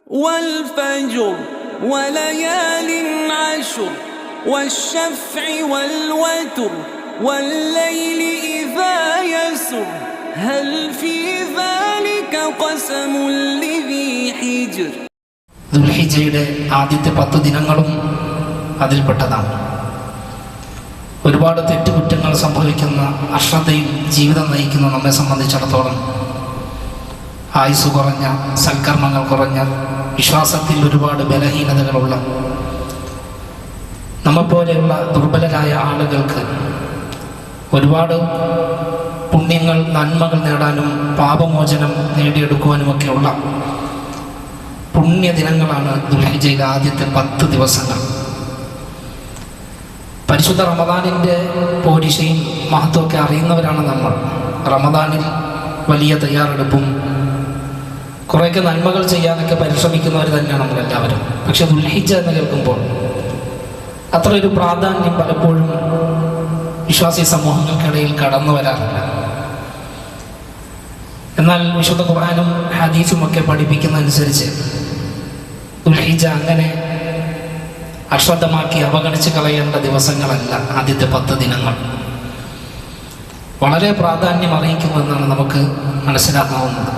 والفجر وليال عشر والشفع والوتر والليل إذا يسر هل في ذلك قسم لذي حجر. ദുൽഹിജ്ജയുടെ ആദ്യത്തെ 10 ദിനങ്ങളും അതിൽപ്പെട്ടതാണ്. ഒരുപാട് തെറ്റുകുറ്റങ്ങൾ സംഭവിക്കുന്ന, അശ്രദ്ധയിൽ ജീവിതം നയിക്കുന്ന നമ്മെ സംബന്ധിച്ചിടത്തോളം ആയുസ് കുറഞ്ഞ, സൽക്കർമ്മങ്ങൾ കുറഞ്ഞ, വിശ്വാസത്തിൽ ഒരുപാട് ബലഹീനതകളുള്ള നമ്മെപ്പോലെയുള്ള ദുർബലരായ ആളുകൾക്ക് ഒരുപാട് പുണ്യങ്ങൾ, നന്മകൾ നേടാനും പാപമോചനം നേടിയെടുക്കുവാനുമൊക്കെയുള്ള പുണ്യദിനങ്ങളാണ് ദുൽഹിജ്ജയിലെ ആദ്യത്തെ 10 ദിവസങ്ങൾ. പരിശുദ്ധ റമദാനിൻ്റെ പോരിശയും മഹത്വമൊക്കെ അറിയുന്നവരാണ് നമ്മൾ. റമദാനിൽ വലിയ തയ്യാറെടുപ്പും കുറേയൊക്കെ നന്മകൾ ചെയ്യാനൊക്കെ പരിശ്രമിക്കുന്നവർ തന്നെയാണ് നമ്മളെല്ലാവരും. പക്ഷെ ദുൽഹിജ്ജ എന്ന് കേൾക്കുമ്പോൾ അത്ര ഒരു പ്രാധാന്യം പലപ്പോഴും വിശ്വാസി സമൂഹങ്ങൾക്കിടയിൽ കടന്നു വരാറില്ല. എന്നാൽ വിശുദ്ധ ഖുർആനും ഹദീസുമൊക്കെ പഠിപ്പിക്കുന്നതനുസരിച്ച് ദുൽഹിജ്ജ അങ്ങനെ അശ്രദ്ധമാക്കി അവഗണിച്ച് കളയേണ്ട ദിവസങ്ങളല്ല ആദ്യത്തെ 10 ദിനങ്ങൾ. വളരെ പ്രാധാന്യം അറിയിക്കുമെന്നാണ് നമുക്ക് മനസ്സിലാക്കാവുന്നത്.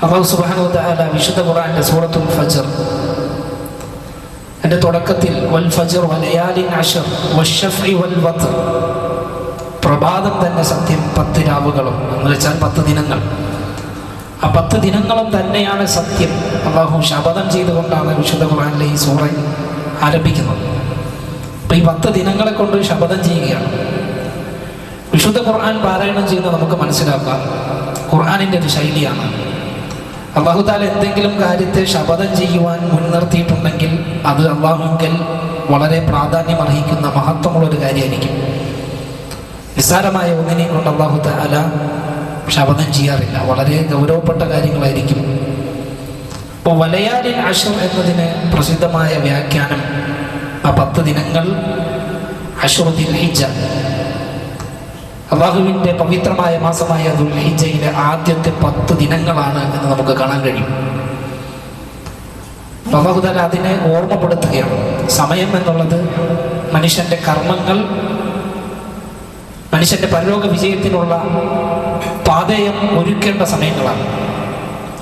അല്ലാഹു സുബ്ഹാനഹു വ തആല വിശുദ്ധ ഖുർആനിലെ സൂറത്തുൽ ഫജ്ർ അതിന്റെ തുടക്കത്തിൽ വൽ ഫജ്ർ വലയാലിൻ അശ്ർ വശഫഇ വൽ വത്ർ, പ്രഭാതം തന്നെ സത്യം, 10 രാവുകളും എന്ന് വെച്ചാൽ 10 ദിനങ്ങൾ. ആ 10 ദിനങ്ങളും തന്നെയാണ് സത്യം. അല്ലാഹു ശപഥം ചെയ്തുകൊണ്ടാണ് വിശുദ്ധ ഖുർആനിലെ ഈ സൂറ ആരംഭിക്കുന്നത്. അപ്പൊ ഈ 10 ദിനങ്ങളെ കൊണ്ട് ശപഥം ചെയ്യുകയാണ്. വിശുദ്ധ ഖുർആൻ പാരായണം ചെയ്യുന്നത് നമുക്ക് മനസ്സിലാക്കാം, ഖുർആനിൻ്റെ ഒരു ശൈലിയാണ്. അല്ലാഹു തആല എന്തെങ്കിലും കാര്യത്തെ ശപഥം ചെയ്യുവാൻ മുൻനിർത്തിയിട്ടുണ്ടെങ്കിൽ അത് അല്ലാഹുവിൽ വളരെ പ്രാധാന്യം അർഹിക്കുന്ന മഹത്വമുള്ളൊരു കാര്യമായിരിക്കും. നിസ്സാരമായ ഒന്നിനെ കൊണ്ട് അല്ലാഹു തആല ശപഥം ചെയ്യാറില്ല, വളരെ ഗൗരവപ്പെട്ട കാര്യങ്ങളായിരിക്കും. ഇപ്പോൾ വലയാലിൻ അശ്ർ എന്നതിന് പ്രസിദ്ധമായ വ്യാഖ്യാനം ആ 10 ദിനങ്ങൾ അശ്റു ദുൽഹിജ്ജ, അല്ലാഹുവിൻ്റെ പവിത്രമായ മാസമായ ദുൽഹിജ്ജയിലെ ആദ്യത്തെ 10 ദിനങ്ങളാണ് എന്ന് നമുക്ക് കാണാൻ കഴിയും. അല്ലാഹു തആല അതിനെ ഓർമ്മപ്പെടുത്തുകയാണ്. സമയം എന്നുള്ളത് മനുഷ്യൻ്റെ കർമ്മങ്ങൾ, മനുഷ്യൻ്റെ പരലോക വിജയത്തിനുള്ള പാതയം ഒരുക്കേണ്ട സമയങ്ങളാണ്.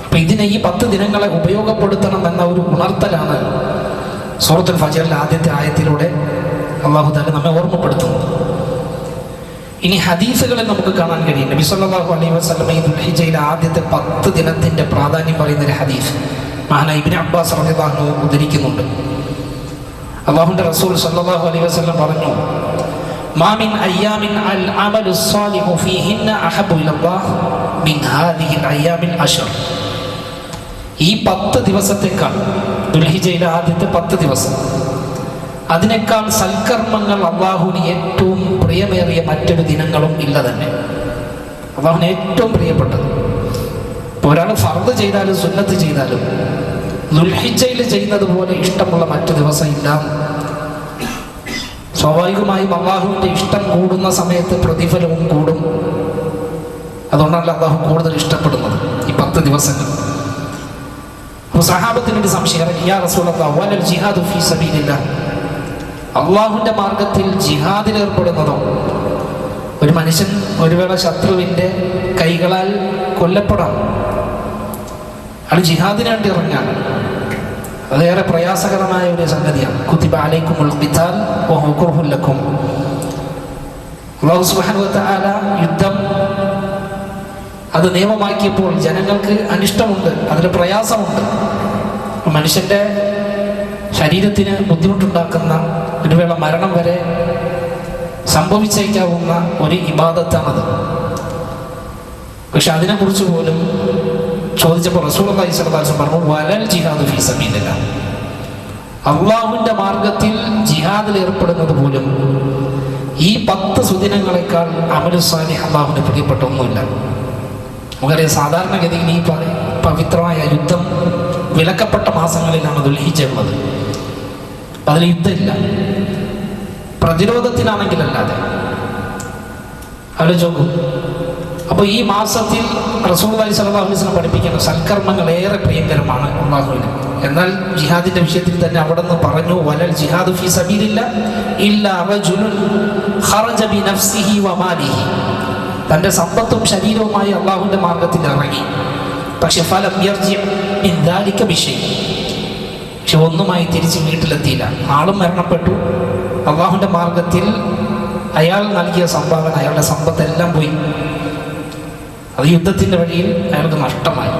അപ്പം ഇതിനെ, ഈ 10 ദിനങ്ങളെ ഉപയോഗപ്പെടുത്തണം എന്ന ഒരു ഉണർത്തലാണ് സൂറത്തുൽ ഫജ്റിലെ ആദ്യത്തെ ആയത്തിലൂടെ അല്ലാഹു തആല നമ്മെ ഓർമ്മപ്പെടുത്തുന്നത്. ഇനി ഹദീസുകളിൽ നമുക്ക് കാണാൻ കഴിയും. നബി സല്ലല്ലാഹു അലൈഹി വസല്ലം ഈ ദുൽഹിജ്ജയിലെ ആദ്യത്തെ 10 ദിനത്തിൻ്റെ പ്രാധാന്യം പറയുന്ന ഒരു ഹദീസ് മഹാനായ ഇബ്നു അബ്ബാസ് റളിയല്ലാഹു അൻഹു ഉദ്ധരിക്കുന്നുണ്ട്. അല്ലാഹുവിൻ്റെ റസൂൽ സല്ലല്ലാഹു അലൈഹി വസല്ലം പറഞ്ഞു, മാ മിൻ അയ്യാമിൻ അൽ അമലു സ്സാലിഹു ഫീഹിന്ന അഹബ്ബു ഇലല്ലാഹ് മിൻ ഹാദിഹിൽ അയ്യാമിൽ അശ്ർ. ഈ 10 ദിവസത്തേക്കാൾ, ദുൽഹിജ്ജയിലെ ആദ്യത്തെ 10 ദിവസം, അതിനേക്കാൾ സൽക്കർമ്മങ്ങൾ അല്ലാഹുവിന് ഏറ്റവും പ്രിയമേറിയ മറ്റൊരു ദിനങ്ങളും ഇല്ല തന്നെ. അല്ലാഹുവിന് ഏറ്റവും പ്രിയപ്പെട്ടത്. ഇപ്പോൾ ഒരാൾ ഫർദ് ചെയ്താലും സുന്നത്ത് ചെയ്താലും ദുൽഹിജ്ജയിൽ ചെയ്യുന്നത് പോലെ ഇഷ്ടമുള്ള മറ്റു ദിവസം ഇല്ല. സ്വാഭാവികമായും അല്ലാഹുവിൻ്റെ ഇഷ്ടം കൂടുന്ന സമയത്ത് പ്രതിഫലവും കൂടും. അതുകൊണ്ടാണ് അല്ലാഹു കൂടുതൽ ഇഷ്ടപ്പെടുന്നത് ഈ 10 ദിവസങ്ങൾ. അപ്പോൾ സഹാബത്തിനൊരു സംശയം, യാ റസൂലല്ലാഹ് വലൽ ജിഹാദു ഫീ സബീലില്ലാഹ്, അള്ളാഹുവിൻ്റെ മാർഗത്തിൽ ജിഹാദിൽ ഏർപ്പെടുന്നതോ? ഒരു മനുഷ്യൻ ഒരു വേള ശത്രുവിൻ്റെ കൈകളാൽ കൊല്ലപ്പെടാം, അത് ജിഹാദിന് വേണ്ടി ഇറങ്ങാൻ, അതേറെ പ്രയാസകരമായ ഒരു സംഗതിയാണ്. കുതിബ അലൈക്കുമുൽ ഖിതാൽ വഹുവ കുർഹുൻ ലക്കും. അല്ലാഹു സുബ്ഹാനഹു വ തആല യുദ്ധം അത് നിയമമാക്കിയപ്പോൾ ജനങ്ങൾക്ക് അനിഷ്ടമുണ്ട്, അതിന് പ്രയാസമുണ്ട്. മനുഷ്യൻ്റെ ശരീരത്തിന് ബുദ്ധിമുട്ടുണ്ടാക്കുന്ന, ഒരു വേള മരണം വരെ സംഭവിച്ചേക്കാവുന്ന ഒരു ഇബാദത്താണത്. പക്ഷെ അതിനെക്കുറിച്ച് പോലും ചോദിച്ചപ്പോൾ റസൂലുള്ളാഹി സ്വല്ലല്ലാഹു അലൈഹി വസല്ലം പറഞ്ഞു, വലൽ ജിഹാദു ഫീ സബീലില്ലാഹ്, അല്ലാഹുവിൻ്റെ മാർഗത്തിൽ ജിഹാദിൽ ഏർപ്പെടുന്നത് പോലും ഈ 10 സുദിനങ്ങളെക്കാൾ അമലു സാലിഹ് അല്ലാഹുവിന് പ്രിയപ്പെട്ട ഒന്നുമില്ല. നമുക്കറിയാം, സാധാരണഗതിയിൽ ഈ പവിത്രമായ യുദ്ധം വിലക്കപ്പെട്ട മാസങ്ങളിലാണ് ദുൽഹിജ്ജ ഉള്ളത്. അതിൽ യുദ്ധമില്ല, പ്രതിരോധത്തിനാണെങ്കിലല്ലാതെ. ആലോചിച്ച് നോക്കൂ, അപ്പോൾ ഈ മാസത്തിൽ റസൂലുള്ളാഹി സ്വല്ലല്ലാഹു അലൈഹി വസല്ലം പഠിപ്പിക്കുന്ന സൽക്കർമ്മങ്ങൾ ഏറെ പ്രിയങ്കരമാണ് അല്ലാഹുവിന്. എന്നാൽ ജിഹാദിന്റെ വിഷയത്തിൽ തന്നെ അവിടെ നിന്ന് പറഞ്ഞു, വലൽ ജിഹാദു ഫീ സബീലില്ലാഹ് ഇല്ലാ റജുലുൻ ഖറജ ബിനഫ്സിഹി വമാലിഹി, തൻ്റെ സമ്പത്തും ശരീരവുമായി അള്ളാഹുവിൻ്റെ മാർഗത്തിൽ ഇറങ്ങി. പക്ഷെ ഫലം യർജി മിൻ ദാലിക ബിശൈ, പക്ഷെ ഒന്നുമായി തിരിച്ച് വീട്ടിലെത്തിയില്ല. ആളും മരണപ്പെട്ടു, അള്ളാഹുവിൻ്റെ മാർഗത്തിൽ അയാൾ നൽകിയ സംഭാവന, അയാളുടെ സമ്പത്തെല്ലാം പോയി. അത് യുദ്ധത്തിൻ്റെ വഴിയിൽ അയാൾക്ക് നഷ്ടമായി.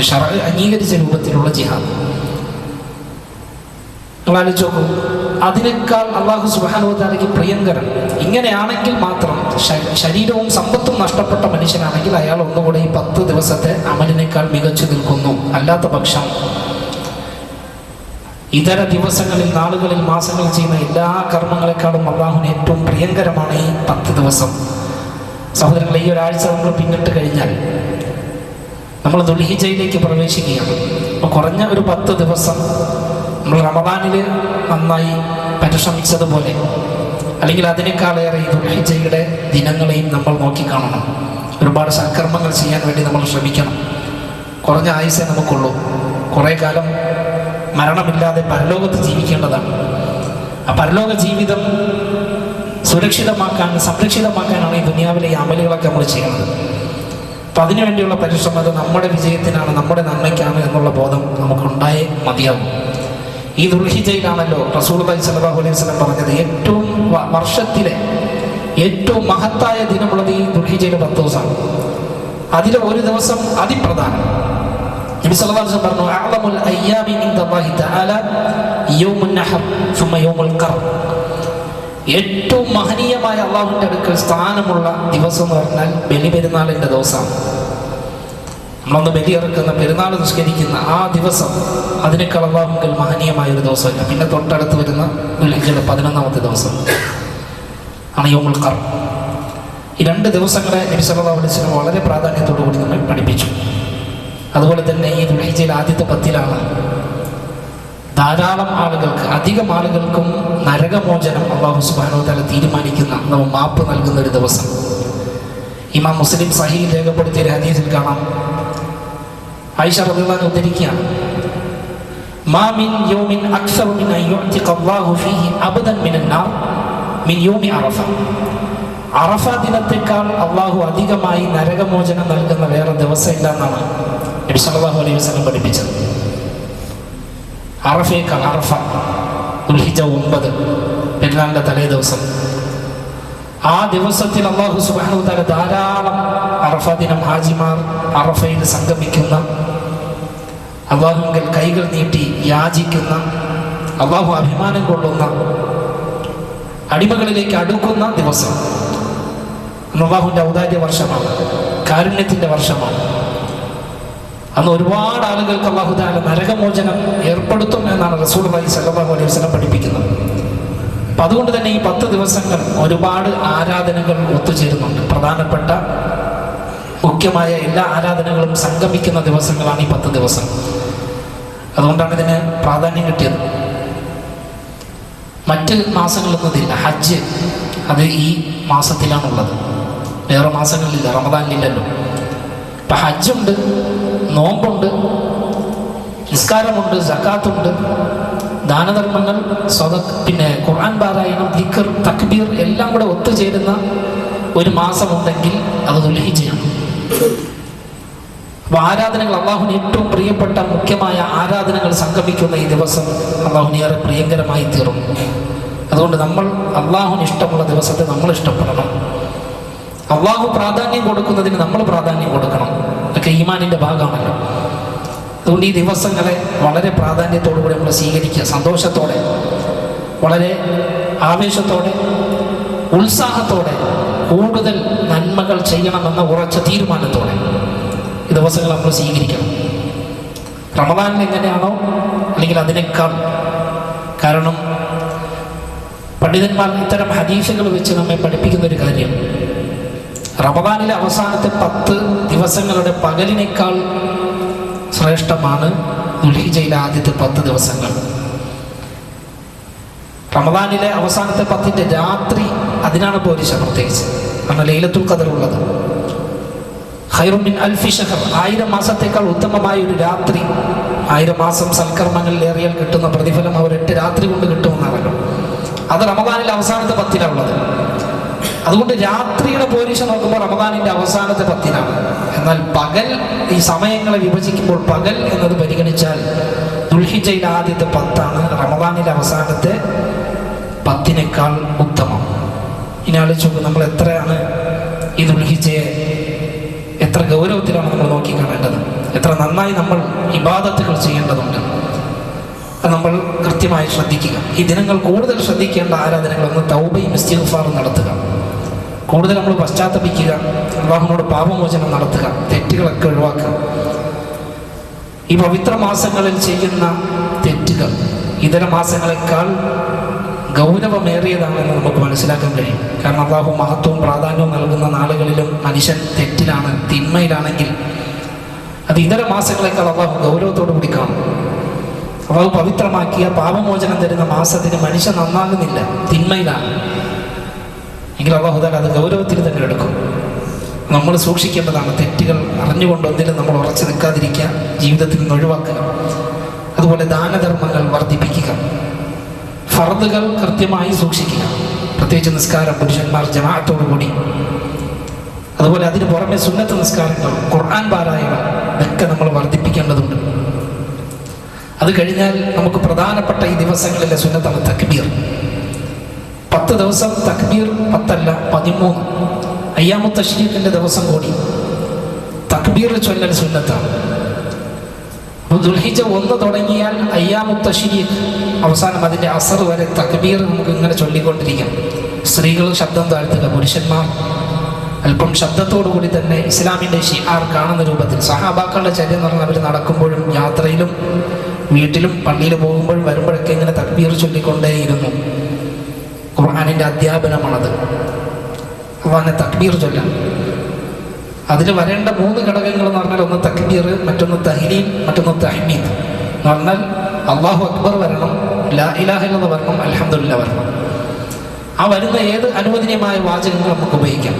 ശർഅ് അംഗീകരിച്ച രൂപത്തിലുള്ള ജിഹാദ് നിങ്ങൾ ആലോചിച്ച് നോക്കൂ. അതിനേക്കാൾ അള്ളാഹു സുബ്ഹാനഹു വ തആലയ്ക്ക് പ്രിയങ്കരൻ. ഇങ്ങനെയാണെങ്കിൽ മാത്രം ശരീരവും സമ്പത്തും നഷ്ടപ്പെട്ട മനുഷ്യനാണെങ്കിൽ അയാൾ ഒന്നുകൂടെ ഈ 10 ദിവസത്തെ അമലിനേക്കാൾ മികച്ചു നിൽക്കുന്നു. അല്ലാത്ത പക്ഷം ഇതര ദിവസങ്ങളിൽ, നാളുകളിൽ, മാസങ്ങളിൽ ചെയ്യുന്ന എല്ലാ കർമ്മങ്ങളെക്കാളും അള്ളാഹുവിന് ഏറ്റവും പ്രിയങ്കരമാണ് ഈ 10 ദിവസം. സഹോദരങ്ങളെ, ഈ ഒരാഴ്ച നമ്മൾ പിന്നിട്ട് കഴിഞ്ഞാൽ നമ്മൾ ദുൽഹിജ്ജയിലേക്ക് പ്രവേശിക്കുകയാണ്. അപ്പോൾ കുറഞ്ഞ ഒരു 10 ദിവസം നമ്മൾ റമദാനിൽ നന്നായി പരിശ്രമിച്ചതുപോലെ, അല്ലെങ്കിൽ അതിനേക്കാളേറെ ഈ ദുൽഹിജ്ജയുടെ ദിനങ്ങളെയും നമ്മൾ നോക്കിക്കാണണം. ഒരുപാട് സൽക്കർമ്മങ്ങൾ ചെയ്യാൻ വേണ്ടി നമ്മൾ ശ്രമിക്കണം. കുറഞ്ഞ ആയുസ്സേ നമുക്കുള്ളൂ. കുറേ കാലം മരണമില്ലാതെ പരലോകത്ത് ജീവിക്കേണ്ടതാണ്. ആ പരലോക ജീവിതം സുരക്ഷിതമാക്കാൻ, സംരക്ഷിതമാക്കാനാണ് ഈ ദുനിയാവിലെ ഈ അമലുകളൊക്കെ നമ്മൾ ചെയ്യുന്നത്. അപ്പം അതിനുവേണ്ടിയുള്ള പരിശ്രമം നമ്മുടെ വിജയത്തിനാണ്, നമ്മുടെ നന്മയ്ക്കാണ് എന്നുള്ള ബോധം നമുക്കുണ്ടായേ മതിയാകും. ഈ ദുൽഹിജ്ജയിലാണല്ലോ റസൂലുള്ളാഹി സ്വല്ലല്ലാഹു അലൈഹി വസല്ലം പറഞ്ഞത്, ഏറ്റവും വർഷത്തിലെ ഏറ്റവും മഹത്തായ ദിനമുള്ളത് ഈ ദുൽഹിജ്ജയിലെ 10 ദിവസമാണ്. അതിലെ ഒരു ദിവസം അതിപ്രധാനം. നബി സല്ലല്ലാഹു അലൈഹി വസല്ലം പറഞ്ഞു, അഅ്ലമുൽ അയ്യാമി ഇൻദല്ലാഹി തആല യൗമുൻ നഹർ സുമ്മ യൗമുൽ ഖർ. ഏറ്റവും മഹനീയമായ അള്ളാഹുവിൻ്റെ അടുക്കൽ സ്ഥാനമുള്ള ദിവസം എന്ന് പറഞ്ഞാൽ ബലിപെരുന്നാളിൻ്റെ ദിവസമാണ്. നമ്മളൊന്ന് ബലിയിറക്കുന്ന, പെരുന്നാൾ നിസ്കരിക്കുന്ന ആ ദിവസം, അതിനേക്കാൾ അള്ളാഹുവിൽ മഹനീയമായ ഒരു ദിവസമില്ല. പിന്നെ തൊട്ടടുത്ത് വരുന്ന ദുൽഹിജ്ജയുടെ 11ാമത്തെ ദിവസം ആണ് യൗമുൽ ഖർ. ഈ 2 ദിവസങ്ങളെ നബി സല്ലല്ലാഹു അലൈഹി വസല്ലം വളരെ പ്രാധാന്യത്തോടു കൂടി നമ്മൾ പഠിപ്പിച്ചു. അതുപോലെ തന്നെ ഈ ദുൽഹിജ്ജയിൽ ആദ്യത്തെ 10-ലാണ് ധാരാളം ആളുകൾക്ക്, അധികം ആളുകൾക്കും നരകമോചനം അല്ലാഹു സുബ്ഹാനഹു വ തആല തീരുമാനിക്കുന്ന, നമ്മൾ മാപ്പ് നൽകുന്ന ഒരു ദിവസം. ഇമാം മുസ്ലിം സഹീഹ് രേഖപ്പെടുത്തിയ ഒരു ഹദീസിൽ കാണാം, ആയിഷ റളിയല്ലാഹു അൻഹ ഉദ്ധരിക്കുകയാണ്, മാ മിൻ യൗമിൻ അക്സറു മിൻ അൻ യുഅ്തിഖ അല്ലാഹു ഫീഹി അബദൻ മിനൻ നാർ മിൻ യൗമി അറഫ. അറഫ ദിനത്തേക്കാൾ അള്ളാഹു അധികമായി നരകമോചനം നൽകുന്ന വേറെ ദിവസമില്ല എന്നാണ് നബി സല്ലല്ലാഹു അലൈഹി വസല്ലം പഠിപ്പിച്ചത്. അറഫയേക്കാൾ, അറഫ ദുൽഹിജ്ജ 9 പെരുന്നാളിൻ്റെ തലേ ദിവസം, ആ ദിവസത്തിൽ അള്ളാഹു സുബ്ഹാനഹു വ തആല ധാരാളം അറഫ ദിനം ഹാജിമാർ അറഫയിൽ സംഗമിക്കുന്ന, അള്ളാഹുവിൽ കൈകൾ നീട്ടി യാചിക്കുന്ന, അള്ളാഹു അഭിമാനം കൊള്ളുന്ന, അടിമകളിലേക്ക് അടുക്കുന്ന ദിവസം. അള്ളാഹുവിൻ്റെ ഔദാര്യ വർഷമാണ്, കാരുണ്യത്തിൻ്റെ വർഷമാണ്. അന്ന് ഒരുപാട് ആളുകൾക്ക് അല്ലാഹു തആല നരകമോചനം ഏർപ്പെടുത്തും എന്നാണ് റസൂലുള്ളാഹി സ്വല്ലല്ലാഹു അലൈഹി വസല്ലം പഠിപ്പിക്കുന്നത്. അപ്പം അതുകൊണ്ട് തന്നെ ഈ 10 ദിവസങ്ങൾ ഒരുപാട് ആരാധനകൾ ഒത്തുചേരുന്നുണ്ട്. പ്രധാനപ്പെട്ട മുഖ്യമായ എല്ലാ ആരാധനകളും സംഗമിക്കുന്ന ദിവസങ്ങളാണ് ഈ 10 ദിവസം. അതുകൊണ്ടാണ് ഇതിന് പ്രാധാന്യം കിട്ടിയത്. മറ്റ് മാസങ്ങളൊന്നും ഇതില്ല. ഹജ്ജ് അത് ഈ മാസത്തിലാണുള്ളത്, വേറെ മാസങ്ങളിലില്ല, റമദാനിലില്ലല്ലോ. ഇപ്പം ഹജ്ജുണ്ട്, നോമ്പുണ്ട്, നിസ്കാരമുണ്ട്, സക്കാത്തുണ്ട്, ദാനധർമ്മങ്ങൾ, പിന്നെ ഖുർആൻ പാരായണം, ദിക്ർ, തക്ബീർ എല്ലാം കൂടെ ഒത്തുചേരുന്ന ഒരു മാസമുണ്ടെങ്കിൽ അത് ദുൽഹിജ്ജയാണ്. അപ്പോൾ ആരാധനകൾ, അള്ളാഹുവിന് ഏറ്റവും പ്രിയപ്പെട്ട മുഖ്യമായ ആരാധനകൾ സംഗമിക്കുന്ന ഈ ദിവസം അള്ളാഹുവിന് ഏറെ പ്രിയങ്കരമായി തീർന്നു. അതുകൊണ്ട് നമ്മൾ അള്ളാഹുവിന് ഇഷ്ടമുള്ള ദിവസത്തെ നമ്മൾ ഇഷ്ടപ്പെടണം. അള്ളാഹു പ്രാധാന്യം കൊടുക്കുന്നതിന് നമ്മൾ പ്രാധാന്യം കൊടുക്കണം. ഇതൊക്കെ ഈമാനിൻ്റെ ഭാഗമാണല്ലോ. അതുകൊണ്ട് ഈ ദിവസങ്ങളെ വളരെ പ്രാധാന്യത്തോടു കൂടി നമ്മൾ സ്വീകരിക്കുക, സന്തോഷത്തോടെ, വളരെ ആവേശത്തോടെ, ഉത്സാഹത്തോടെ, കൂടുതൽ നന്മകൾ ചെയ്യണമെന്ന ഉറച്ച തീരുമാനത്തോടെ ഈ ദിവസങ്ങൾ നമ്മൾ സ്വീകരിക്കണം. റമദാനിൽ എങ്ങനെയാണോ അല്ലെങ്കിൽ അതിനേക്കാൾ. കാരണം പണ്ഡിതന്മാർ ഇത്തരം ഹദീസുകൾ വെച്ച് നമ്മെ പഠിപ്പിക്കുന്ന ഒരു കാര്യം, റമദാനിലെ അവസാനത്തെ 10 ദിവസങ്ങളുടെ പകലിനേക്കാൾ ശ്രേഷ്ഠമാണ് ദുൽഹിജ്ജയിലെ ആദ്യത്തെ 10 ദിവസങ്ങൾ. റമദാനിലെ അവസാനത്തെ 10ന്റെ രാത്രി, അതിനാണ് പോലീശ പ്രത്യേകിച്ച്, കാരണം ലൈലത്തുൽ ഖദർ ഉള്ളത്. ഖൈറുൻ മിൻ അൽഫി ഷഹർ, 1000 മാസത്തേക്കാൾ ഉത്തമമായ ഒരു രാത്രി. 1000 മാസം സൽക്കർമ്മങ്ങളിൽ ഏറിയാൽ കിട്ടുന്ന പ്രതിഫലം അവർ 8 രാത്രി കൊണ്ട് കിട്ടുമെന്നാണല്ലോ. അത് റമദാനിലെ അവസാനത്തെ 10-ലാണ്. അതുകൊണ്ട് രാത്രിയുടെ പോലീശ നോക്കുമ്പോൾ റമദാനിന്റെ അവസാനത്തെ 10-ലാണ്. എന്നാൽ പകൽ, ഈ സമയങ്ങളെ വിഭജിക്കുമ്പോൾ പകൽ എന്നത് പരിഗണിച്ചാൽ ദുൽഹിജ്ജയിലെ ആദ്യത്തെ 10 റമദാനിലെ അവസാനത്തെ 10 ഉത്തമം. ഇനി ആലോചിച്ച് നോക്കും, നമ്മൾ എത്രയാണ് ഈ ദുൽഹിജ്ജയെ എത്ര ഗൗരവത്തിലാണ് നമ്മൾ നോക്കിക്കാണേണ്ടത്, എത്ര നന്നായി നമ്മൾ ഇബാദത്തുകൾ ചെയ്യേണ്ടതുണ്ട്. അത് നമ്മൾ കൃത്യമായി ശ്രദ്ധിക്കുക. ഈ ദിനങ്ങൾ കൂടുതൽ ശ്രദ്ധിക്കേണ്ട ആരാധനകളൊന്ന് തൗബയും ഇസ്തിഗ്ഫാറും നടത്തുക, കൂടുതൽ നമ്മൾ പശ്ചാത്തപിക്കുക, അല്ലാഹുവിനോട് പാപമോചനം നടത്തുക, തെറ്റുകളൊക്കെ ഒഴിവാക്കുക. ഈ പവിത്ര മാസങ്ങളിൽ ചെയ്യുന്ന തെറ്റുകൾ ഇതര മാസങ്ങളെക്കാൾ ഗൗരവമേറിയതാണെന്ന് നമുക്ക് മനസ്സിലാക്കാൻ കഴിയും. കാരണം അല്ലാഹു മഹത്വവും പ്രാധാന്യവും നൽകുന്ന നാളുകളിലും മനുഷ്യൻ തെറ്റിലാണ്, തിന്മയിലാണെങ്കിൽ അത് ഇതര മാസങ്ങളെക്കാൾ അല്ലാഹു ഗൗരവത്തോടു കൂടി കാണും. അല്ലാഹു പവിത്രമാക്കിയ പാപമോചനം തരുന്ന മാസത്തിന് മനുഷ്യൻ നന്നാകുന്നില്ല, തിന്മയിലാണ് എങ്കിൽ അല്ലാഹു തആല അത് ഗൗരവത്തിൽ തന്നെ എടുക്കും. നമ്മൾ സൂക്ഷിക്കേണ്ടതാണ്. തെറ്റുകൾ അറിഞ്ഞുകൊണ്ടൊന്നിലും നമ്മൾ ഉറച്ചു നിൽക്കാതിരിക്കുക, ജീവിതത്തിൽ നിന്ന് ഒഴിവാക്കുക. അതുപോലെ ദാനധർമ്മങ്ങൾ വർദ്ധിപ്പിക്കുക, ഫർദുകൾ കൃത്യമായി സൂക്ഷിക്കുക, പ്രത്യേകിച്ച് നിസ്കാരം പുരുഷന്മാർ ജമാഅത്തോടുകൂടി. അതുപോലെ അതിന് പുറമെ സുന്നത്ത് നിസ്കാരങ്ങൾ, ഖുർആൻ പാരായണം ഒക്കെ നമ്മൾ വർദ്ധിപ്പിക്കേണ്ടതുണ്ട്. അത് കഴിഞ്ഞാൽ നമുക്ക് പ്രധാനപ്പെട്ട ഈ ദിവസങ്ങളിലെ സുന്നത്താണ് തക്ബീർ. 10 ദിവസം തക്ബീർ, 10 അല്ല 13 അയ്യാമു തശ്രീഖിന്റെ ദിവസം കൂടി തക്ബീർ ചൊല്ലൽ സുന്നത്താണ്. ദുൽഹിജ്ജ 1 തുടങ്ങിയാൽ അയ്യാമു തശ്രീഖ് അവസാനം അതിന്റെ അസർ വരെ തക്ബീർ നമുക്ക് ഇങ്ങനെ ചൊല്ലിക്കൊണ്ടിരിക്കാം. സ്ത്രീകൾ ശബ്ദം താഴ്ത്തുക, പുരുഷന്മാർ അല്പം ശബ്ദത്തോടു കൂടി തന്നെ ഇസ്ലാമിന്റെ ഷിആർ കാണുന്ന രൂപത്തിൽ. സഹാബാക്കളുടെ ചര്യ എന്ന് പറഞ്ഞാൽ അവർ നടക്കുമ്പോഴും യാത്രയിലും വീട്ടിലും പള്ളിയിൽ പോകുമ്പോഴും വരുമ്പോഴൊക്കെ ഇങ്ങനെ തക്ബീർ ചൊല്ലിക്കൊണ്ടേയിരുന്നു. ഖുർആനിന്റെ അധ്യാപനമാണത്. അള്ളാഹുവിനെ തക്ബീർ ചൊല്ലാം. അതിൽ വരേണ്ട 3 ഘടകങ്ങൾ എന്ന് പറഞ്ഞാൽ ഒന്ന് തക്ബീർ, മറ്റൊന്ന് തഹ്ലീൽ, മറ്റൊന്ന് തഹ്മീദ്. എന്ന് പറഞ്ഞാൽ അല്ലാഹു അക്ബർ വരണം, ലാ ഇലാഹ ഇല്ലല്ലാഹ് വരണം, അൽഹംദുലില്ലാഹ് വരണം. ആ വരുന്ന ഏത് അനുവദനീയമായ വാചകങ്ങൾ നമുക്ക് ഉപയോഗിക്കാം.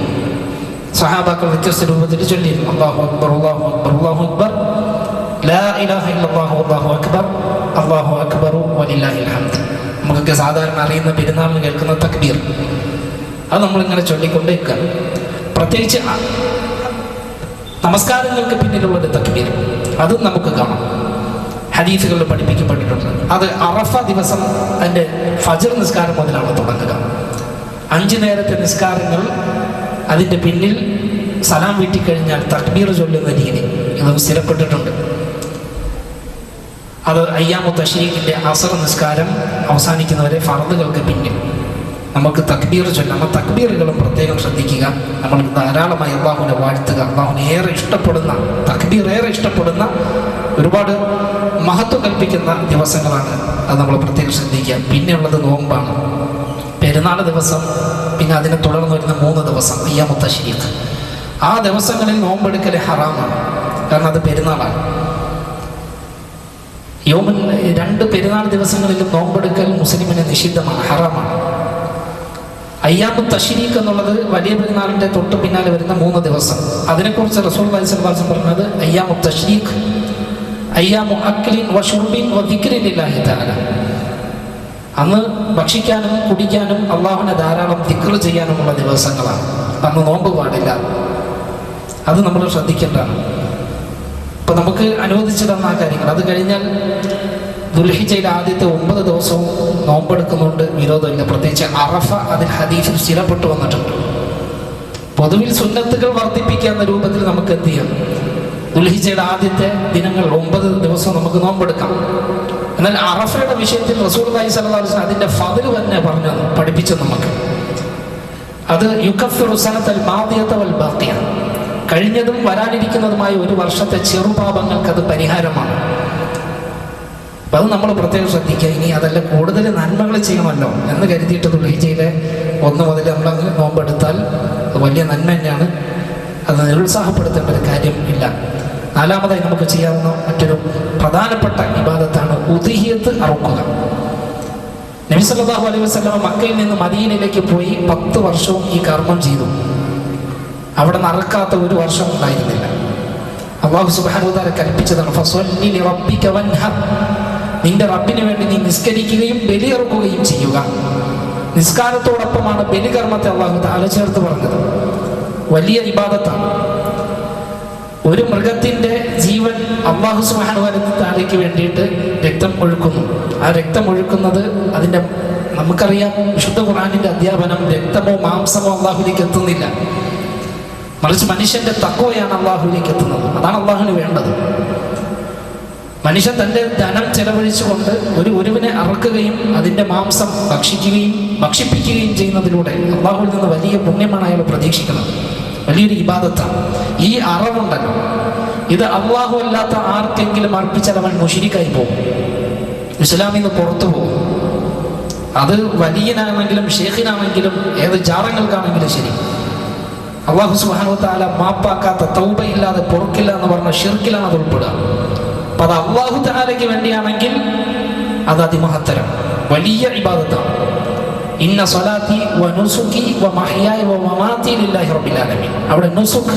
സഹാബാക്കൾ വ്യത്യസ്ത രൂപത്തിൽ ചൊല്ലിയിരുന്നു. അല്ലാഹു അക്ബർ, അല്ലാഹു അക്ബർ, അല്ലാഹു അക്ബർ, ലാ ഇലാഹ ഇല്ലല്ലാഹു അല്ലാഹു അക്ബർ, അല്ലാഹു അക്ബർ വലില്ലാഹിൽ ഹംദ്. നമുക്കൊക്കെ സാധാരണ അറിയുന്ന പെരുന്നാളിന് കേൾക്കുന്ന തക്ബീർ, അത് നമ്മളിങ്ങനെ ചൊല്ലിക്കൊണ്ടേക്കുക. പ്രത്യേകിച്ച് നമസ്കാരങ്ങൾക്ക് പിന്നിലുള്ളൊരു തക്ബീർ, അതും നമുക്ക് കാണാം, ഹദീസുകളിൽ പഠിപ്പിക്കപ്പെട്ടിട്ടുണ്ട്. അത് അറഫ ദിവസം അതിൻ്റെ ഫജ്ർ നിസ്കാരം മുതലാണ് തുടങ്ങുക. 5 നേരത്തെ നിസ്കാരങ്ങൾ അതിൻ്റെ പിന്നിൽ സലാം വീട്ടിക്കഴിഞ്ഞാൽ തക്ബീർ ചൊല്ലുന്ന രീതി ഇതും സ്ഥിരപ്പെട്ടിട്ടുണ്ട്. അത് അയ്യാമു തശ്രീഖിന്റെ അസർ നിസ്കാരം അവസാനിക്കുന്നവരെ ഫർദുകൾക്ക് പിന്നിൽ നമുക്ക് തക്ബീർ ചൊല്ലാം. ആ തക്ബീറുകളും പ്രത്യേകം ശ്രദ്ധിക്കുക. നമ്മൾ ധാരാളമായി അല്ലാഹുവിനെ വാഴ്ത്തുക. അല്ലാഹുവിനെ ഏറെ ഇഷ്ടപ്പെടുന്ന, തക്ബീർ ഏറെ ഇഷ്ടപ്പെടുന്ന, ഒരുപാട് മഹത്വം കൽപ്പിക്കുന്ന ദിവസങ്ങളാണ്. അത് നമ്മൾ പ്രത്യേകം ശ്രദ്ധിക്കുക. പിന്നെയുള്ളത് നോമ്പാണ്. പെരുന്നാൾ ദിവസം, പിന്നെ അതിനെ തുടർന്ന് വരുന്ന 3 ദിവസം അയ്യാമു തശ്രീഖ്. ആ ദിവസങ്ങളിൽ നോമ്പെടുക്കൽ ഹറാമാണ്. കാരണം അത് പെരുന്നാളാണ്. 2 പെരുന്നാൾ ദിവസങ്ങളിലും നോമ്പെടുക്കൽ മുസ്ലിമിന് നിഷിദ്ധമാണ്, ഹറാമാണ്. അയ്യാമു തശ്രീഖ് എന്നുള്ളത് വലിയ പെരുന്നാളിന്റെ തൊട്ട് പിന്നാലെ വരുന്ന 3 ദിവസം. അതിനെക്കുറിച്ച് റസൂലുള്ളാഹി സ്വല്ലല്ലാഹു അലൈഹി വസല്ലം പറഞ്ഞത് അയ്യാമു തശ്രീഖ് അയ്യാമു അക്ലിൻ വശുർബിൻ വദിക്രിൻ ലില്ലാഹി തആല. അന്ന് ഭക്ഷിക്കാനും കുടിക്കാനും അള്ളാഹുവിനെ ധാരാളം ദിക്ർ ചെയ്യാനുമുള്ള ദിവസങ്ങളാണ്. അന്ന് നോമ്പ് പാടില്ല. അത് നമ്മൾ ശ്രദ്ധിക്കേണ്ടതാണ്. ഇപ്പൊ നമുക്ക് അനുവദിച്ചു തന്ന ആ കാര്യങ്ങൾ. അത് കഴിഞ്ഞാൽ ദുൽഹിജ്ജയിലെ ആദ്യത്തെ 9 ദിവസവും നോമ്പെടുക്കുന്നുണ്ട്, വിരോധമില്ല. പ്രത്യേകിച്ച് അറഫ അതിൽ ഹദീസിൽ സ്ഥിരപ്പെട്ടു വന്നിട്ടുണ്ട്. പൊതുവിൽ സുന്നത്തുകൾ വർദ്ധിപ്പിക്കുക എന്ന രൂപത്തിൽ നമുക്ക് എന്ത് ചെയ്യാം? ദുൽഹിജ്ജയുടെ ആദ്യത്തെ ദിനങ്ങൾ 9 ദിവസം നമുക്ക് നോമ്പെടുക്കാം. എന്നാൽ അറഫയുടെ വിഷയത്തിൽ റസൂലുള്ളാഹി സ്വല്ലല്ലാഹു അലൈഹി വസല്ലം അതിന്റെ ഫദ്ൽ തന്നെ പറഞ്ഞു പഠിപ്പിച്ചു നമുക്ക്. അത് യുകഫിറു സനതൽ മാദിയത വൽ ബാഖിയ, കഴിഞ്ഞതും വരാനിരിക്കുന്നതുമായ ഒരു വർഷത്തെ ചെറുപാപങ്ങൾക്ക് അത് പരിഹാരമാണ്. അപ്പം അത് നമ്മൾ പ്രത്യേകം ശ്രദ്ധിക്കുക. ഇനി അതല്ല, കൂടുതൽ നന്മകൾ ചെയ്യണമല്ലോ എന്ന് കരുതിയിട്ട് ദുൽഹിജ്ജയിലെ 1 മുതൽ നമ്മളങ്ങ് നോമ്പെടുത്താൽ അത് വലിയ നന്മ തന്നെയാണ്. അത് നിരുത്സാഹപ്പെടുത്തേണ്ട ഒരു കാര്യം ഇല്ല. 4-മതായി നമുക്ക് ചെയ്യാവുന്ന മറ്റൊരു പ്രധാനപ്പെട്ട ഇബാദത്താണ് ഉദ്ഹിയ്യത്ത് അറുക്കുക. നബി സല്ലല്ലാഹു അലൈഹി വസല്ലം മക്കയിൽ നിന്ന് മദീനയിലേക്ക് പോയി 10 വർഷവും ഈ കർമ്മം ചെയ്തു. അവിടെ നറുക്കാത്ത ഒരു വർഷം ഉണ്ടായിരുന്നില്ല. അല്ലാഹു സുബ്ഹാനഹു വ തആല കൽപ്പിച്ചതാണ്, ഫസ്വല്ലി ലിറബ്ബിക വൻഹർ, നിന്റെ റബ്ബിന് വേണ്ടി നീ നിസ്കരിക്കുകയും ബലിയറുക്കുകയും ചെയ്യുക. നിസ്കാരത്തോടൊപ്പമാണ് ബലികർമ്മത്തെ അല്ലാഹു തആല ചേർത്ത് പറഞ്ഞത്. വലിയ ഇബാദത്താണ്. ഒരു മൃഗത്തിന്റെ ജീവൻ അല്ലാഹു സുബ്ഹാനഹു വ തആലയ്ക്ക് വേണ്ടിയിട്ട് രക്തം ഒഴുക്കുന്നു. ആ രക്തം ഒഴുക്കുന്നത് അതിന്റെ, നമുക്കറിയാം വിശുദ്ധ ഖുർആനിന്റെ അധ്യാപനം, രക്തമോ മാംസമോ അല്ലാഹുവിലേക്ക് എത്തുന്നില്ല, മറിച്ച് മനുഷ്യന്റെ തഖ്വയാണ് അല്ലാഹുവിലേക്ക് എത്തുന്നത്. അതാണ് അല്ലാഹുവിന് വേണ്ടത്. മനുഷ്യൻ തൻ്റെ ധനം ചെലവഴിച്ചുകൊണ്ട് ഒരുവിനെ അറക്കുകയും അതിൻ്റെ മാംസം ഭക്ഷിപ്പിക്കുകയും ചെയ്യുന്നതിലൂടെ അല്ലാഹുവിൽ നിന്ന് വലിയ പുണ്യമാണ് അയാൾ പ്രതീക്ഷിക്കുന്നത്. വലിയൊരു ഇബാദത്താണ്. ഈ അറവുണ്ടല്ലോ, ഇത് അല്ലാഹു അല്ലാത്ത ആർക്കെങ്കിലും അർപ്പിച്ചാൽ അവൻ മുശ്രിക്കായി പോകും, ഇസ്ലാമിൽ നിന്ന് പുറത്തു പോകും. അത് വലിയനാണെങ്കിലും ഷേഖിനാണെങ്കിലും ഏത് ജാറങ്ങൾക്കാണെങ്കിലും ശരി, അല്ലാഹു സുബ്ഹാനഹു വ തആല മാപ്പാക്കാത്ത, തൗബയില്ലാതെ പൊറുക്കില്ല എന്ന് പറഞ്ഞ ഷിർക്കിലാണ് അത് ഉൾപ്പെടുക. അപ്പൊ അത് അല്ലാഹു തആലയ്ക്ക് വേണ്ടിയാണെങ്കിൽ അത് അതിമഹത്തരം വലിയ ഇബാദത്താണ്. ഇന്ന സ്വലാത്തി വ നുസുക്കി വ മഹ്യായ വ മമാതി ലില്ലാഹി റബ്ബിൽ ആലമീൻ. അവിടെ നുസുക്ക്,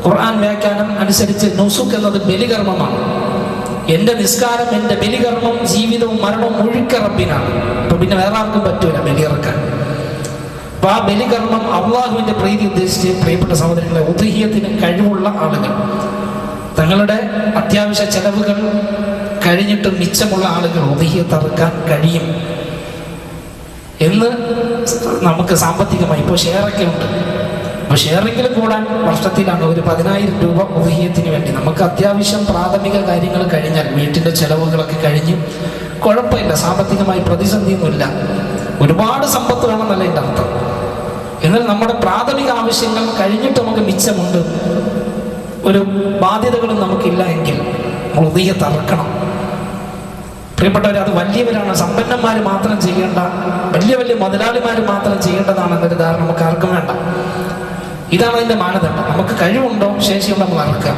ഖുർആൻ വ്യാഖ്യാനം അനുസരിച്ച് നുസുക്ക് എന്നത് ബലികർമ്മമാണ്. എൻ്റെ നിസ്കാരം, എൻ്റെ ബലികർമ്മം, ജീവിതവും മരണവും മുഴുക്ക റബ്ബിനാണ്. അപ്പൊ പിന്നെ വേറെ ആർക്കും പറ്റൂല ബലിയിറക്കാൻ. അപ്പൊ ആ ബലികർമ്മം അള്ളാഹുവിന്റെ പ്രീതി ഉദ്ദേശിച്ച്, പ്രിയപ്പെട്ട സഹോദരങ്ങളെ, ഉദ്ഹിയത്തിന് കഴിവുള്ള ആളുകൾ, തങ്ങളുടെ അത്യാവശ്യ ചെലവുകൾ കഴിഞ്ഞിട്ട് മിച്ചമുള്ള ആളുകൾ ഉദ്ഹിയത്ത് അറുക്കാൻ കഴിയും എന്ന് നമുക്ക് സാമ്പത്തികമായി ഇപ്പോൾ ഷെയറൊക്കെ ഉണ്ട്. അപ്പോൾ ഷെയറെങ്കിലും കൂടാൻ വർഷത്തിലാണ് ഒരു 10,000 രൂപ ഉദ്ഹിയത്തിന് വേണ്ടി. നമുക്ക് അത്യാവശ്യം പ്രാഥമിക കാര്യങ്ങൾ കഴിഞ്ഞാൽ, വീട്ടിൻ്റെ ചെലവുകളൊക്കെ കഴിഞ്ഞ് കുഴപ്പമില്ല, സാമ്പത്തികമായി പ്രതിസന്ധിയൊന്നുമില്ല. ഒരുപാട് സമ്പത്ത് വേണമെന്നല്ല എൻ്റെ അർത്ഥം. എന്നാൽ നമ്മുടെ പ്രാഥമിക ആവശ്യങ്ങൾ കഴിഞ്ഞിട്ട് നമുക്ക് മിച്ചമുണ്ട്, ഒരു ബാധ്യതകളും നമുക്കില്ല എങ്കിൽ നമ്മൾ ഉദ്ഹിയത്ത് അറക്കണം. പ്രിയപ്പെട്ടവർ, അത് വലിയവരാണ്, സമ്പന്നന്മാർ മാത്രം ചെയ്യേണ്ട, വലിയ വലിയ മുതലാളിമാർ മാത്രം ചെയ്യേണ്ടതാണെന്നൊരു ധാരണ നമുക്ക് ആർക്കും വേണ്ട. ഇതാണ് അതിൻ്റെ മാനദണ്ഡം. നമുക്ക് കഴിവുണ്ടോ, ശേഷിയുണ്ടോ നമ്മൾ അറക്കാം.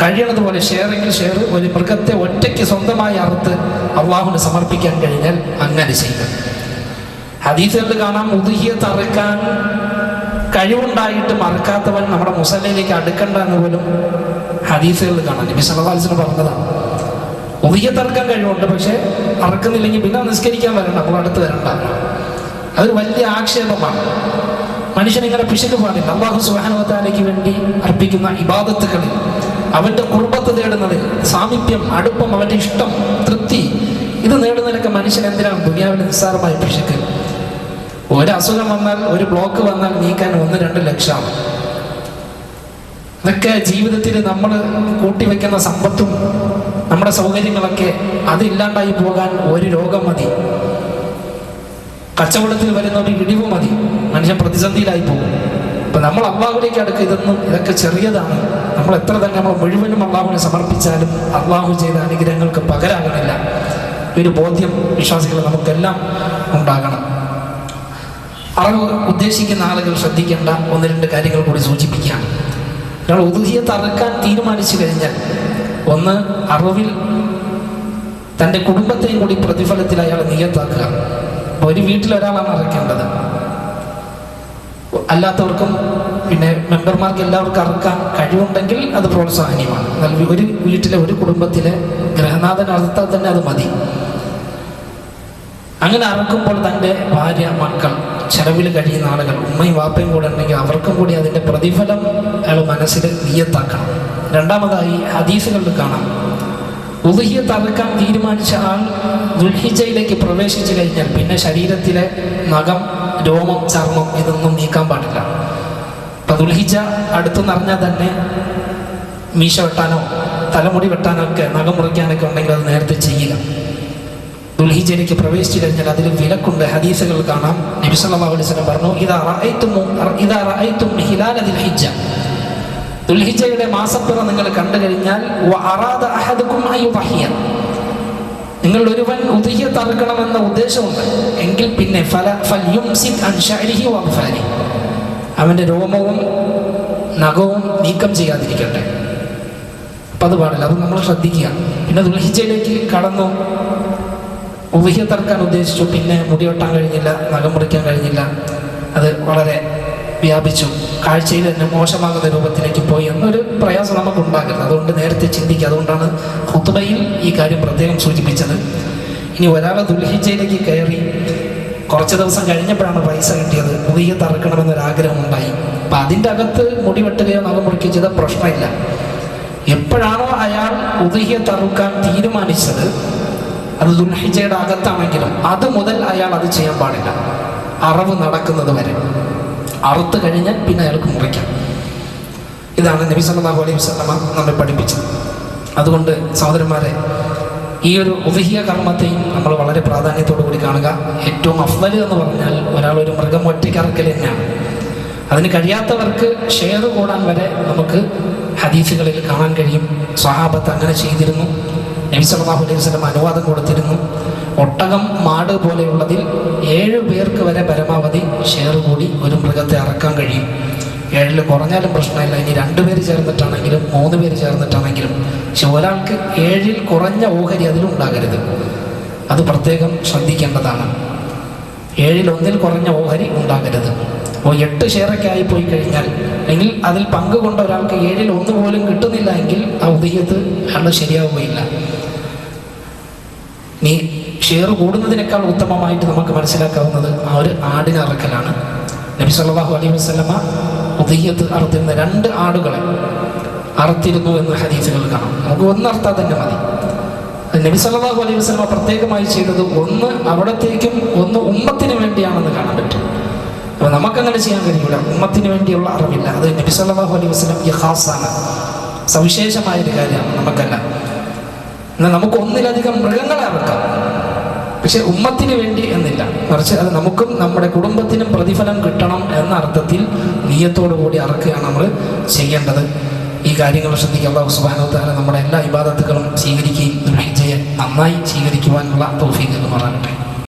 കഴിയണതുപോലെ ഷെയറെങ്കിൽ ഷെയർ, ഒരു മൃഗത്തെ ഒറ്റയ്ക്ക് സ്വന്തമായി അറുത്ത് അള്ളാഹുവിന് സമർപ്പിക്കാൻ കഴിഞ്ഞാൽ അങ്ങനെ ചെയ്യുക. ഹദീസുകളിൽ കാണാം, ഉദ്ഹിയത്ത് അറുക്കാൻ കഴിവുണ്ടായിട്ടും അറുക്കാത്തവൻ നമ്മുടെ മുസല്ലയിലേക്ക് അടുക്കണ്ട എന്ന് പോലും ഹദീസുകളിൽ കാണാം. നബി സല്ലല്ലാഹു അലൈഹി വസല്ലം പറഞ്ഞതാണ്. ഉദ്ഹിയത്ത് അറുക്കാൻ കഴിവുണ്ട്, പക്ഷെ അറുക്കുന്നില്ലെങ്കിൽ പിന്നെ നിസ്കരിക്കാൻ വരണ്ട, നമ്മൾ അടുത്ത് വരണ്ട. അതൊരു വലിയ ആക്ഷേപമാണ്. മനുഷ്യൻ ഇങ്ങനെ പിശുക്ക് പാടില്ല. അല്ലാഹു സുബ്ഹാനഹു വ തആലയ്ക്ക് വേണ്ടി അർപ്പിക്കുന്ന ഇബാദത്തുകളിൽ, അവന്റെ ഖുർബത്ത് നേടുന്നതിൽ, സാമീപ്യം, അടുപ്പം, അവന്റെ ഇഷ്ടം, തൃപ്തി, ഇത് നേടുന്നതിനൊക്കെ മനുഷ്യൻ എന്തിനാണ് ദുനിയാവിൽ നിസ്സാരമായ പിശുക്ക്? ഒരു അസുഖം വന്നാൽ, ഒരു ബ്ലോക്ക് വന്നാൽ നീക്കാൻ 1-2 ലക്ഷം. ഇതൊക്കെ ജീവിതത്തിൽ നമ്മൾ കൂട്ടിവെക്കുന്ന സമ്പത്തും നമ്മുടെ സൗകര്യങ്ങളൊക്കെ അതില്ലാണ്ടായി പോകാൻ ഒരു രോഗം മതി, കച്ചവടത്തിൽ വരുന്ന ഒരു ഇടിവ് മതി, മനുഷ്യൻ പ്രതിസന്ധിയിലായി പോകും. അപ്പൊ നമ്മൾ അള്ളാഹുവിലേക്ക് അടുക്കുക, ഇതൊക്കെ ചെറിയതാണ്. നമ്മൾ എത്ര തന്നെ നമ്മൾ മുഴുവനും അള്ളാഹുവിനെ സമർപ്പിച്ചാലും അള്ളാഹു ചെയ്ത അനുഗ്രഹങ്ങൾക്ക് പകരാകണില്ല. ഒരു ബോധ്യം വിശ്വാസികൾ നമുക്കെല്ലാം ഉണ്ടാകണം. അറിവ് ഉദ്ദേശിക്കുന്ന ആളുകൾ ശ്രദ്ധിക്കേണ്ട 1-2 കാര്യങ്ങൾ കൂടി സൂചിപ്പിക്കുകയാണ്. ഒരാൾ ഉദ്ഹിയത്ത് അറുക്കാൻ തീരുമാനിച്ചു കഴിഞ്ഞാൽ, ഒന്ന്, അറിവിൽ തൻ്റെ കുടുംബത്തെയും കൂടി പ്രതിഫലത്തിൽ അയാൾ നിയത്താക്കുക. ഒരു വീട്ടിൽ ഒരാളാണ് അറക്കേണ്ടത്, അല്ലാത്തവർക്കും പിന്നെ മെമ്പർമാർക്ക് എല്ലാവർക്കും അറക്കാൻ കഴിവുണ്ടെങ്കിൽ അത് പ്രോത്സാഹനീയമാണ്. എന്നാൽ ഒരു വീട്ടിലെ, ഒരു കുടുംബത്തിലെ ഗൃഹനാഥൻ അറുത്താൽ തന്നെ അത് മതി. അങ്ങനെ അറക്കുമ്പോൾ തൻ്റെ ഭാര്യ, മക്കൾ, ചെലവിൽ കഴിയുന്ന ആളുകൾ, ഉമ്മയും വാപ്പയും കൂടെ ഉണ്ടെങ്കിൽ അവർക്കും കൂടി അതിൻ്റെ പ്രതിഫലം അയാൾ മനസ്സിൽ നിയത്താക്കണം. രണ്ടാമതായി ഹദീസുകളിൽ കാണാം, ഉദ്ഹിയത്ത് അറുക്കാൻ തീരുമാനിച്ച ആൾ ദുൽഹിജ്ജയിലേക്ക് പ്രവേശിച്ചു കഴിഞ്ഞാൽ പിന്നെ ശരീരത്തിലെ നഖം, രോമം, ചർമ്മം ഇതൊന്നും നീക്കാൻ പാടില്ല. ഇപ്പം ദുൽഹിജ്ജ അടുത്തെന്ന് അറിഞ്ഞാൽ തന്നെ മീശ വെട്ടാനോ തലമുടി വെട്ടാനോ ഒക്കെ, നഖം മുറിക്കാനൊക്കെ ഉണ്ടെങ്കിൽ അത് നേരത്തെ ചെയ്യുക. ദുൽഹിജ്ജയിലേക്ക് പ്രവേശിച്ചു കഴിഞ്ഞാൽ അതിൽ വിലക്കുണ്ട്. ഹദീസുകൾ കാണാം, നബി സല്ലല്ലാഹു അലൈഹി വസല്ലം പറഞ്ഞു, ഇദാ റഅയ്തും ഹിലാല ദുൽഹിജ്ജ, ദുൽഹിജ്ജയുടെ മാസപ്പിറ നിങ്ങൾ കണ്ടു കഴിഞ്ഞാൽ, വഅറാദ അഹദുകും അയ്യുദ്ഹിയ, നിങ്ങൾ ഒരുവൻ ഉദ്ഹിയത്ത് അറുക്കണമെന്ന ഉദ്ദേശമുണ്ട് എങ്കിൽ പിന്നെ ഫൽയുംസിക് അൻ ശഅരിഹി വഅഫാരി, അവൻ്റെ രോമവും നഖവും നീക്കം ചെയ്യാതിരിക്കട്ടെ. അപ്പം അത് പാടില്ല, അത് നമ്മൾ ശ്രദ്ധിക്കുക. പിന്നെ ദുൽഹിജ്ജയിലേക്ക് കടന്നു, ഉദ്ഹിയത്ത് അറുക്കാൻ ഉദ്ദേശിച്ചു, പിന്നെ മുടി വെട്ടാൻ കഴിഞ്ഞില്ല, നഖം മുറിക്കാൻ കഴിഞ്ഞില്ല, അത് വളരെ വ്യാപിച്ചു, കാഴ്ചയിൽ തന്നെ മോശമാകുന്ന രൂപത്തിലേക്ക് പോയി എന്നൊരു പ്രയാസം നമുക്കുണ്ടാകരുത്. അതുകൊണ്ട് നേരത്തെ ചിന്തിക്കുക. അതുകൊണ്ടാണ് ഖുത്ബയിൽ ഈ കാര്യം പ്രത്യേകം സൂചിപ്പിച്ചത്. ഇനി ഒരാൾ ദുൽഹിജ്ജയിലേക്ക് കയറി കുറച്ച് ദിവസം കഴിഞ്ഞപ്പോഴാണ് പൈസ കിട്ടിയത്, ഉദിഹ്യത്ത് അറുക്കണമെന്നൊരാഗ്രഹം ഉണ്ടായി. അപ്പം അതിൻ്റെ അകത്ത് മുടി വെട്ടുകയോ നഖം മുറിക്കുകയോ ചെയ്ത പ്രശ്നമില്ല. എപ്പോഴാണോ അയാൾ ഉദിഹ്യത്ത് അറുക്കാൻ തീരുമാനിച്ചത്, അത് ദുൽഹിജ്ജയുടെ അകത്താണെങ്കിലും അത് മുതൽ അയാൾ അത് ചെയ്യാൻ പാടില്ല. അറവ് നടക്കുന്നത് വരെ. അറുത്ത് കഴിഞ്ഞാൽ പിന്നെ അയാൾക്ക് മുറിക്കാം. ഇതാണ് നബി സല്ലല്ലാഹു അലൈഹി വസല്ലമ നമ്മെ പഠിപ്പിച്ചത്. അതുകൊണ്ട് സഹോദരന്മാരെ, ഈ ഒരു ഉദ്ഹിയ്യ കർമ്മത്തെയും നമ്മൾ വളരെ പ്രാധാന്യത്തോടു കൂടി കാണുക. ഏറ്റവും അഫ്ളൽ എന്ന് പറഞ്ഞാൽ ഒരാൾ ഒരു മൃഗം ഒറ്റയ്ക്ക് അറുക്കൽ തന്നെയാണ്. അതിന് കഴിയാത്തവർക്ക് ഷെയർ കൂടാൻ വരെ നമുക്ക് ഹദീസുകളിൽ കാണാൻ കഴിയും. സ്വഹാബത്ത് അങ്ങനെ ചെയ്തിരുന്നു. നബി സല്ലല്ലാഹു അലൈഹി വസല്ലം അനുവാദം കൊടുത്തിരുന്നു. ഒട്ടകം, മാട് പോലെയുള്ളതിൽ 7 പേർക്ക് വരെ പരമാവധി ഷെയർ കൂടി ഒരു മൃഗത്തെ അറക്കാൻ കഴിയും. 7 കുറഞ്ഞാലും പ്രശ്നമില്ല. ഇനി 2 പേര് ചേർന്നിട്ടാണെങ്കിലും 3 പേര് ചേർന്നിട്ടാണെങ്കിലും. പക്ഷെ ഒരാൾക്ക് 7 കുറഞ്ഞ ഓഹരി അതിലുണ്ടാകരുത്. അത് പ്രത്യേകം ശ്രദ്ധിക്കേണ്ടതാണ്. 7 കുറഞ്ഞ ഓഹരി ഉണ്ടാകരുത്. അപ്പോൾ 8 ഷെയറൊക്കെ ആയി പോയി കഴിഞ്ഞാൽ, അല്ലെങ്കിൽ അതിൽ പങ്കുകൊണ്ട ഒരാൾക്ക് 1 പോലും കിട്ടുന്നില്ല എങ്കിൽ ആ ഉദ്ഹിയ്യത്ത് അയാൾ ശരിയാവുകയില്ല. നീ ഷെയർ കൂടുന്നതിനേക്കാൾ ഉത്തമമായിട്ട് നമുക്ക് മനസ്സിലാക്കാവുന്നത് ആ ഒരു ആടിനെ അറക്കലാണ്. നബി സല്ലല്ലാഹു അലൈഹി വസല്ലമ ഉദ്ഹിയ്യത്ത് അറുത്തിരുന്ന 2 ആടുകളെ അറുത്തിരുന്നു എന്ന് ഹദീസുകൾ കാണാം. നമുക്ക് 1 അറുത്താൽ തന്നെ മതി. നബി സല്ലല്ലാഹു അലൈഹി വസല്ലമ പ്രത്യേകമായി ചെയ്തത് 1 അവിടത്തേക്കും 1 ഉമ്മത്തിന് വേണ്ടിയാണെന്ന് കാണാൻ പറ്റും. അപ്പോൾ നമുക്കങ്ങനെ ചെയ്യാൻ കഴിയില്ല. ഉമ്മത്തിന് വേണ്ടിയുള്ള അറിവില്ല. അത് നബി സല്ലല്ലാഹു അലൈഹി വസല്ലം ഖാസാണ്, സവിശേഷമായൊരു കാര്യമാണ്, നമുക്കല്ല. എന്നാൽ നമുക്ക് 1-ലധികം മൃഗങ്ങളെ അറക്കാം, പക്ഷെ ഉമ്മത്തിന് വേണ്ടി എന്നില്ല. മറിച്ച് അത് നമുക്കും നമ്മുടെ കുടുംബത്തിനും പ്രതിഫലം കിട്ടണം എന്ന അർത്ഥത്തിൽ നിയ്യത്തോടു കൂടി അറക്കുകയാണ് നമ്മൾ ചെയ്യേണ്ടത്. ഈ കാര്യങ്ങൾ ശ്രദ്ധിക്കുക. അല്ലാഹു സുബ്ഹാനഹു വ തആല നമ്മുടെ എല്ലാ ഇബാദത്തുകളും സ്വീകരിക്കുകയും ദുൽഹിജ്ജയെ നന്നായി സ്വീകരിക്കുവാനുള്ള തൗഫീഖ് നൽകുമാറാകട്ടെ.